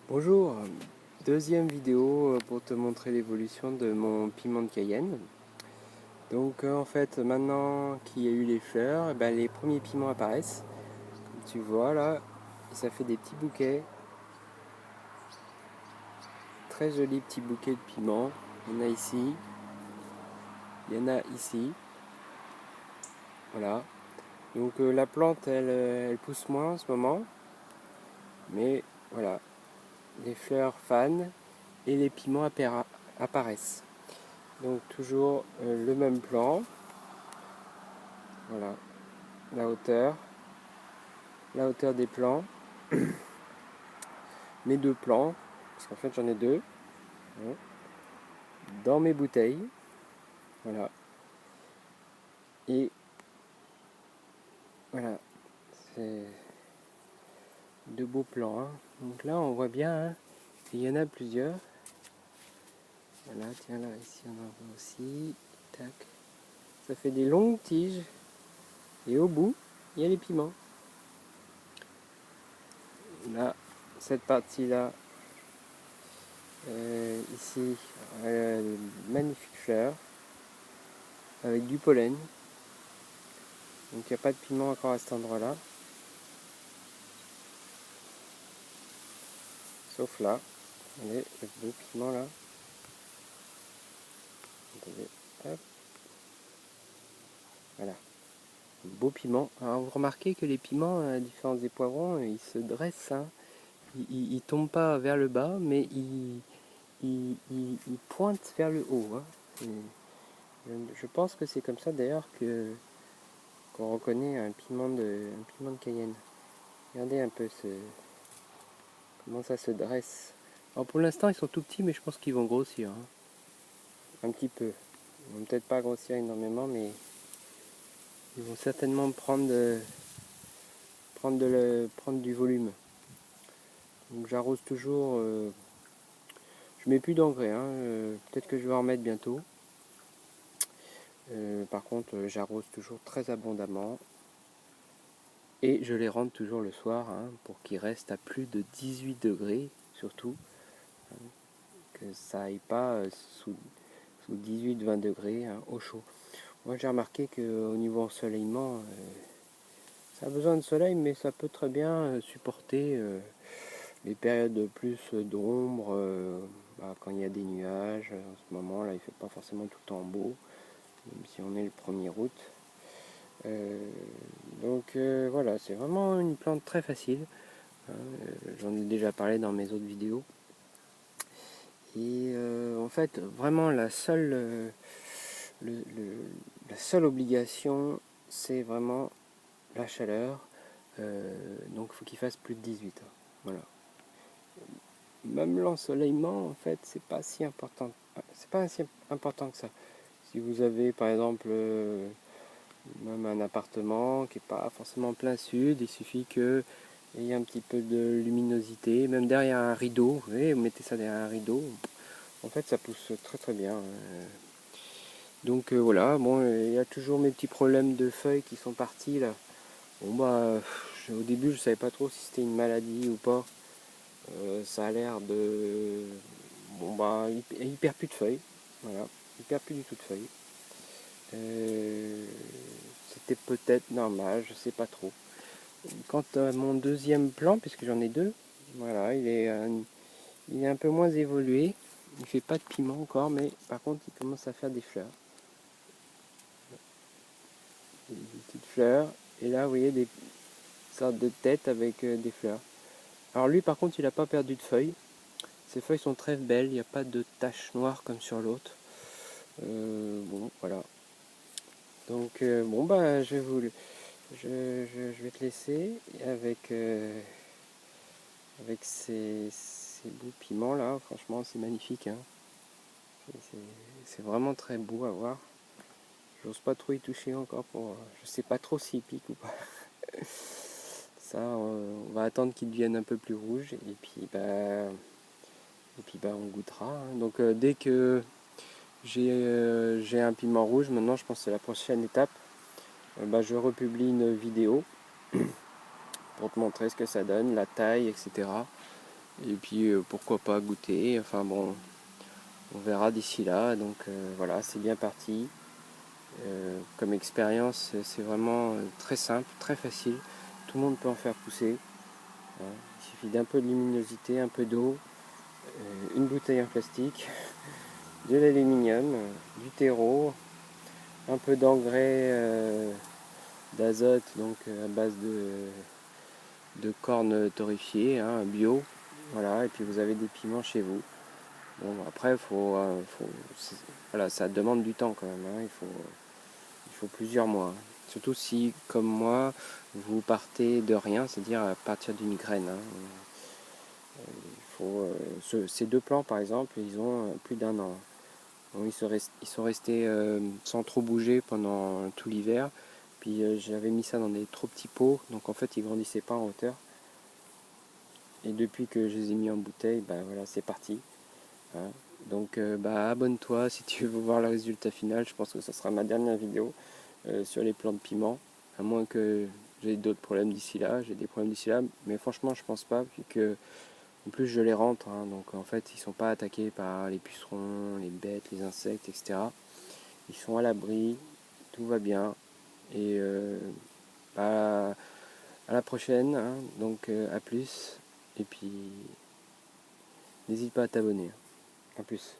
Bonjour, deuxième vidéo pour te montrer l'évolution de mon piment de Cayenne. Donc en fait maintenant qu'il y a eu les fleurs, les premiers piments apparaissent. Comme tu vois là, ça fait des petits bouquets, très jolis petits bouquets de piments. Il y en a ici, il y en a ici, voilà. Donc la plante elle pousse moins en ce moment, mais voilà, les fleurs fanent et les piments apparaissent. Donc toujours le même plan. Voilà, la hauteur des plants, mes deux plants, parce qu'en fait j'en ai deux, hein, dans mes bouteilles, voilà. Et voilà, c'est de beaux plants, hein. Donc là on voit bien, hein, il y en a plusieurs. Voilà, tiens là, ici on en voit aussi. Tac. Ça fait des longues tiges, et au bout, il y a les piments. Là, cette partie-là, ici, magnifique fleur, avec du pollen. Donc il n'y a pas de piment encore à cet endroit-là. Sauf là. Allez, le beau piment là. Attendez, hop. Voilà. Beau piment. Alors vous remarquez que les piments, à la différence des poivrons, ils se dressent. Hein. Ils tombent pas vers le bas, mais ils pointent vers le haut. Hein. Je pense que c'est comme ça d'ailleurs qu'on reconnaît un piment de Cayenne. Regardez un peu comment ça se dresse. Alors pour l'instant ils sont tout petits, mais je pense qu'ils vont grossir. Hein. Un petit peu. Ils vont peut-être pas grossir énormément, mais ils vont certainement prendre du volume. Donc j'arrose toujours. Je mets plus d'engrais. Hein, peut-être que je vais en mettre bientôt. Par contre, j'arrose toujours très abondamment. Et je les rentre toujours le soir, hein, pour qu'ils restent à plus de 18 degrés, surtout. Hein, que ça aille pas sous 18-20 degrés, hein, au chaud. Moi j'ai remarqué qu'au niveau ensoleillement, ça a besoin de soleil, mais ça peut très bien supporter les périodes de plus d'ombre, quand il y a des nuages. En ce moment là il fait pas forcément tout le temps beau, même si on est le 1er août. Donc voilà, c'est vraiment une plante très facile, hein. J'en ai déjà parlé dans mes autres vidéos. Et en fait vraiment la seule obligation, c'est vraiment la chaleur. Donc il faut qu'il fasse plus de 18. Hein. Voilà. Même l'ensoleillement, en fait, c'est pas si important. C'est pas si important que ça. Si vous avez, par exemple, même un appartement qui n'est pas forcément plein sud, il suffit qu'il y ait un petit peu de luminosité, même derrière un rideau. Vous voyez, vous mettez ça derrière un rideau. En fait, ça pousse très très bien. Donc voilà, bon, il y a toujours mes petits problèmes de feuilles qui sont partis là. Bon au début, je savais pas trop si c'était une maladie ou pas. Ça a l'air de... Bon il perd plus de feuilles. Voilà, il perd plus du tout de feuilles. C'était peut-être normal, je sais pas trop. Quant à mon deuxième plan, puisque j'en ai deux, voilà, il est un peu moins évolué. Il fait pas de piment encore, mais par contre il commence à faire des fleurs. Des petites fleurs. Et là vous voyez des sortes de têtes avec des fleurs. Alors lui par contre il n'a pas perdu de feuilles. Ces feuilles sont très belles, il n'y a pas de taches noires comme sur l'autre. Bon, voilà. Donc, je vais te laisser avec ces beaux piments là. Franchement, c'est magnifique. Hein. C'est vraiment très beau à voir. J'ose pas trop y toucher encore je sais pas trop s'il pique ou pas. Ça, on va attendre qu'il devienne un peu plus rouge et puis on goûtera. Hein. Donc, dès que j'ai un piment rouge, maintenant, je pense que c'est la prochaine étape. Je republie une vidéo pour te montrer ce que ça donne, la taille, etc. Et puis pourquoi pas goûter, enfin bon, on verra d'ici là. Donc voilà, c'est bien parti. Comme expérience, c'est vraiment très simple, très facile. Tout le monde peut en faire pousser. Hein. Il suffit d'un peu de luminosité, un peu d'eau, une bouteille en plastique, de l'aluminium, du terreau, un peu d'engrais d'azote, donc à base de cornes torréfiées, hein, bio. Voilà, et puis vous avez des piments chez vous. Bon, après, voilà, ça demande du temps quand même. Hein, il faut plusieurs mois. Surtout si, comme moi, vous partez de rien, c'est-à-dire à partir d'une graine. Hein. Ces deux plants, par exemple, ils ont plus d'un an. Donc, ils sont restés sans trop bouger pendant tout l'hiver. Puis j'avais mis ça dans des trop petits pots, donc en fait ils grandissaient pas en hauteur. Et depuis que je les ai mis en bouteille, ben voilà, c'est parti. Hein. Donc abonne-toi si tu veux voir le résultat final. Je pense que ça sera ma dernière vidéo sur les plants de piment. À moins que j'ai d'autres problèmes d'ici là. J'ai des problèmes d'ici là. Mais franchement, je pense pas. Vu que, en plus, je les rentre. Hein, donc en fait, ils sont pas attaqués par les pucerons, les bêtes, les insectes, etc. Ils sont à l'abri. Tout va bien. Et bah, à la prochaine. Hein, donc à plus. Et puis, n'hésite pas à t'abonner. À plus.